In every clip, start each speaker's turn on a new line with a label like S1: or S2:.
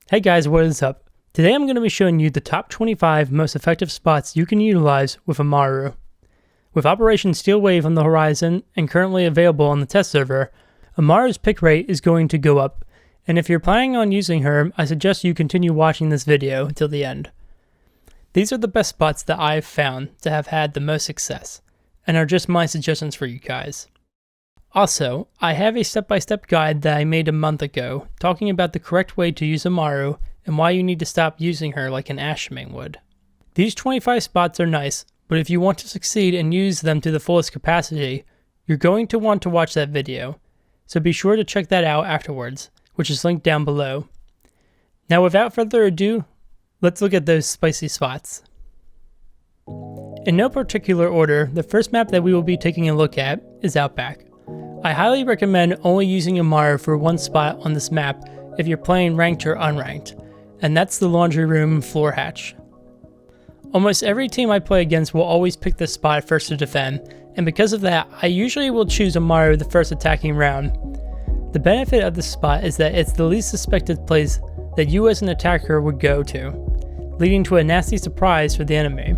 S1: Hey guys, what is up? Today I'm going to be showing you the top 25 most effective spots you can utilize with Amaru. With Operation Steel Wave on the horizon and currently available on the test server, Amaru's pick rate is going to go up, and if you're planning on using her, I suggest you continue watching this video until the end. These are the best spots that I've found to have had the most success, and are just my suggestions for you guys. Also, I have a step-by-step guide that I made a month ago talking about the correct way to use Amaru and why you need to stop using her like an Ashmain would. These 25 spots are nice, but if you want to succeed and use them to the fullest capacity, you're going to want to watch that video, so be sure to check that out afterwards, which is linked down below. Now without further ado, let's look at those spicy spots. In no particular order, the first map that we will be taking a look at is Outback. I highly recommend only using Amaru for one spot on this map if you're playing ranked or unranked, and that's the laundry room floor hatch. Almost every team I play against will always pick this spot first to defend, and because of that, I usually will choose Amaru the first attacking round. The benefit of this spot is that it's the least suspected place that you as an attacker would go to, leading to a nasty surprise for the enemy.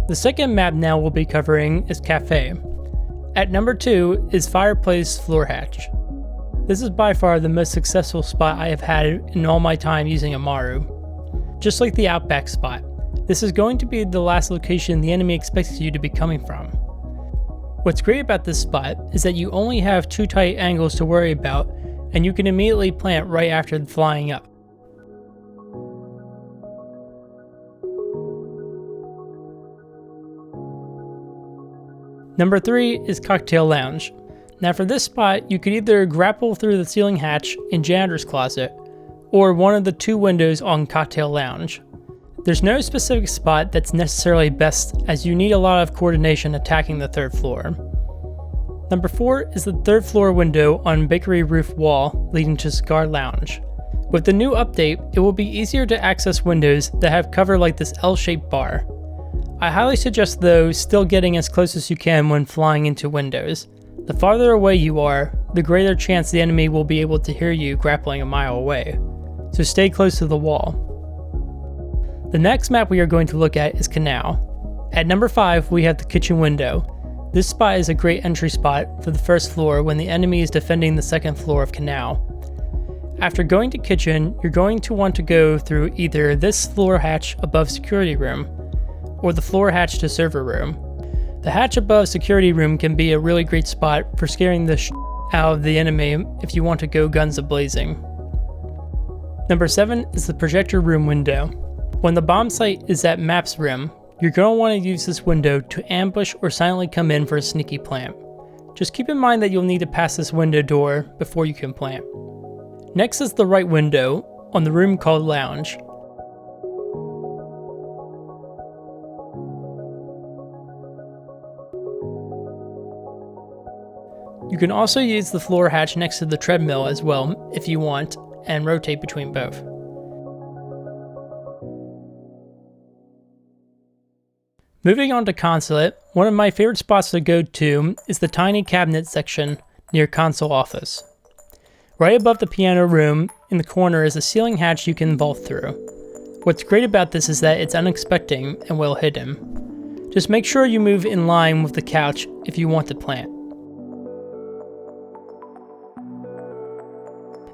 S1: The second map now we'll be covering is Cafe. At number 2 is Fireplace Floor Hatch. This is by far the most successful spot I have had in all my time using Amaru. Just like the Outback spot, this is going to be the last location the enemy expects you to be coming from. What's great about this spot is that you only have 2 tight angles to worry about, and you can immediately plant right after flying up. Number 3 is Cocktail Lounge. Now for this spot, you could either grapple through the ceiling hatch in Janitor's Closet, or one of the 2 windows on Cocktail Lounge. There's no specific spot that's necessarily best, as you need a lot of coordination attacking the 3rd floor. Number 4 is the 3rd floor window on Bakery Roof Wall leading to Cigar Lounge. With the new update, it will be easier to access windows that have cover like this L-shaped bar. I highly suggest though still getting as close as you can when flying into windows. The farther away you are, the greater chance the enemy will be able to hear you grappling a mile away, so stay close to the wall. The next map we are going to look at is Canal. At number 5 we have the kitchen window. This spot is a great entry spot for the 1st floor when the enemy is defending the 2nd floor of Canal. After going to kitchen, you're going to want to go through either this floor hatch above security room, or the floor hatch to server room. The hatch above security room can be a really great spot for scaring the out of the enemy if you want to go guns a-blazing. Number 7 is the projector room window. When the bomb site is at Map's rim, you're going to want to use this window to ambush or silently come in for a sneaky plant. Just keep in mind that you'll need to pass this window door before you can plant. Next is the right window on the room called Lounge. You can also use the floor hatch next to the treadmill as well if you want, and rotate between both. Moving on to Consulate, one of my favorite spots to go to is the tiny cabinet section near Console Office. Right above the piano room in the corner is a ceiling hatch you can vault through. What's great about this is that it's unexpected and well hidden. Just make sure you move in line with the couch if you want to plant.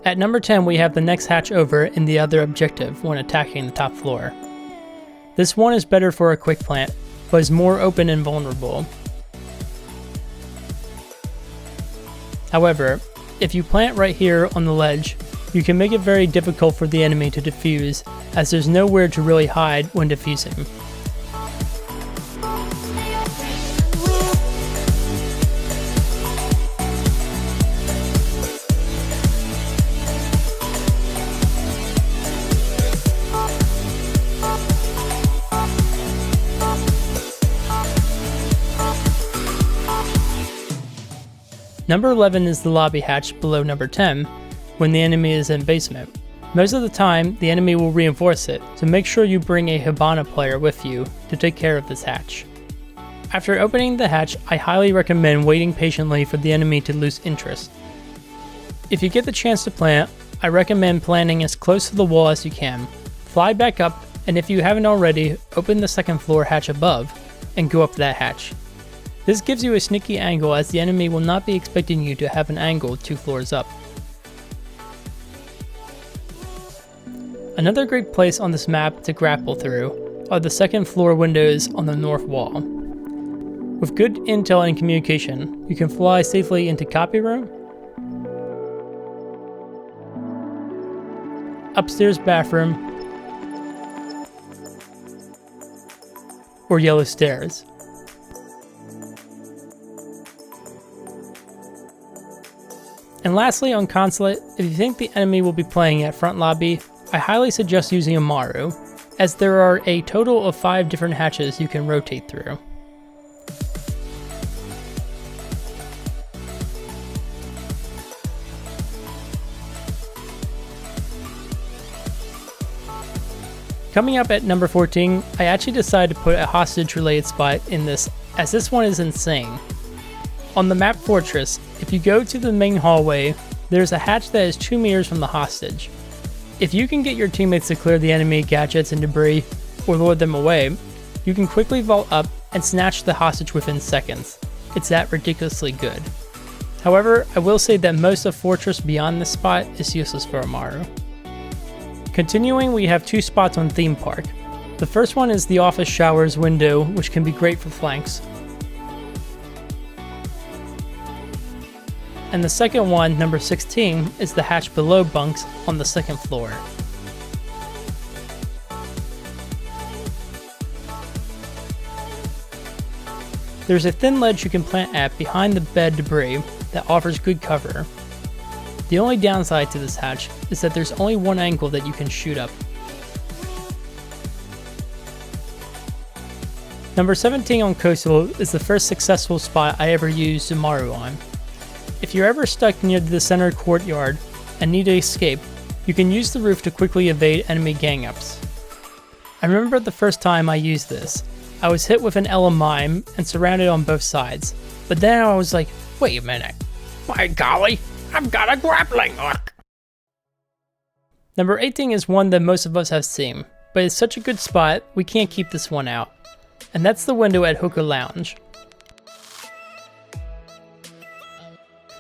S1: At number 10 we have the next hatch over in the other objective when attacking the top floor. This one is better for a quick plant, but is more open and vulnerable. However, if you plant right here on the ledge, you can make it very difficult for the enemy to defuse, as there's nowhere to really hide when defusing. Number 11 is the lobby hatch below number 10, when the enemy is in basement. Most of the time, the enemy will reinforce it, so make sure you bring a Hibana player with you to take care of this hatch. After opening the hatch, I highly recommend waiting patiently for the enemy to lose interest. If you get the chance to plant, I recommend planting as close to the wall as you can. Fly back up, and if you haven't already, open the second floor hatch above, and go up that hatch. This gives you a sneaky angle as the enemy will not be expecting you to have an angle 2 floors up. Another great place on this map to grapple through are the second floor windows on the north wall. With good intel and communication, you can fly safely into copy room, upstairs bathroom, or yellow stairs. And lastly, on consulate, if you think the enemy will be playing at front lobby, I highly suggest using Amaru, as there are a total of 5 different hatches you can rotate through. Coming up at number 14, I actually decided to put a hostage related spot in this, as this one is insane. On the map Fortress, if you go to the main hallway, there's a hatch that is 2 meters from the hostage. If you can get your teammates to clear the enemy gadgets and debris, or lure them away, you can quickly vault up and snatch the hostage within seconds. It's that ridiculously good. However, I will say that most of Fortress beyond this spot is useless for Amaru. Continuing, we have 2 spots on Theme Park. The first one is the office showers window, which can be great for flanks. And the second one, number 16, is the hatch below bunks on the second floor. There's a thin ledge you can plant at behind the bed debris that offers good cover. The only downside to this hatch is that there's only one angle that you can shoot up. Number 17 on Coastal is the first successful spot I ever used Amaru on. If you're ever stuck near the center courtyard and need to escape, you can use the roof to quickly evade enemy gang-ups. I remember the first time I used this. I was hit with an LMI and surrounded on both sides, but then I was like, wait a minute, by golly, I've got a grappling hook! Number 18 is one that most of us have seen, but it's such a good spot, we can't keep this one out. And that's the window at Hookah Lounge.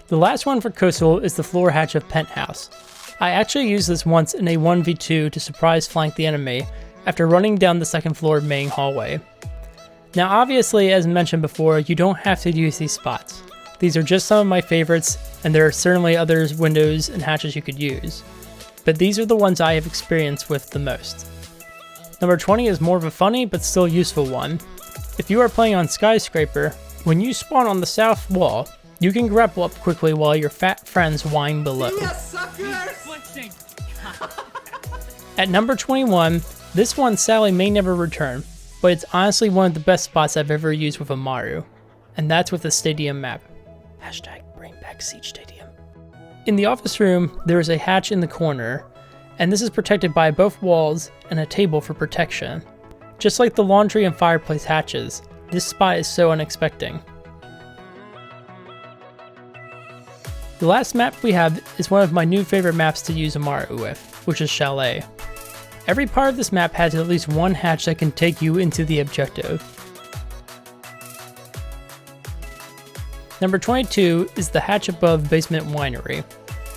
S1: The last one for Coastal is the floor hatch of Penthouse. I actually used this once in a 1v2 to surprise flank the enemy after running down the second floor main hallway. Now obviously, as mentioned before, you don't have to use these spots. These are just some of my favorites, and there are certainly other windows and hatches you could use. But these are the ones I have experience with the most. Number 20 is more of a funny but still useful one. If you are playing on Skyscraper, when you spawn on the south wall, you can grapple up quickly while your fat friends whine below. At number 21, this one sadly may never return, but it's honestly one of the best spots I've ever used with Amaru, and that's with the stadium map. Hashtag bring back Siege Stadium. In the office room, there is a hatch in the corner, and this is protected by both walls and a table for protection. Just like the laundry and fireplace hatches, this spot is so unexpected. The last map we have is one of my new favorite maps to use Amaru with, which is Chalet. Every part of this map has at least one hatch that can take you into the objective. Number 22 is the hatch above Basement Winery.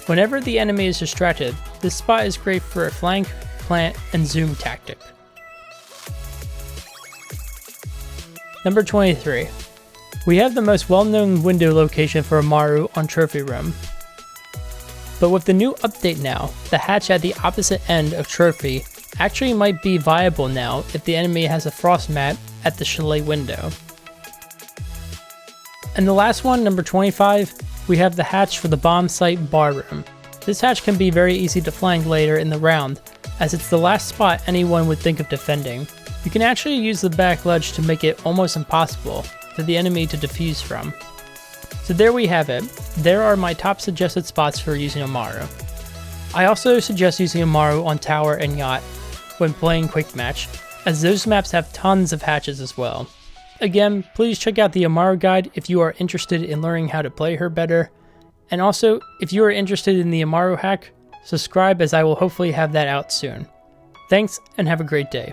S1: Whenever the enemy is distracted, this spot is great for a flank, plant, and zoom tactic. Number 23. We have the most well-known window location for Amaru on Trophy Room. But with the new update now, the hatch at the opposite end of Trophy actually might be viable now if the enemy has a frost mat at the Chalet window. And the last one, number 25, we have the hatch for the bomb site bar room. This hatch can be very easy to flank later in the round, as it's the last spot anyone would think of defending. You can actually use the back ledge to make it almost impossible for the enemy to defuse from. So there we have it. There are my top suggested spots for using Amaru. I also suggest using Amaru on Tower and Yacht when playing Quick Match, as those maps have tons of hatches as well. Again, please check out the Amaru guide if you are interested in learning how to play her better, And also, if you are interested in the Amaru hack, subscribe as I will hopefully have that out soon. Thanks, and have a great day.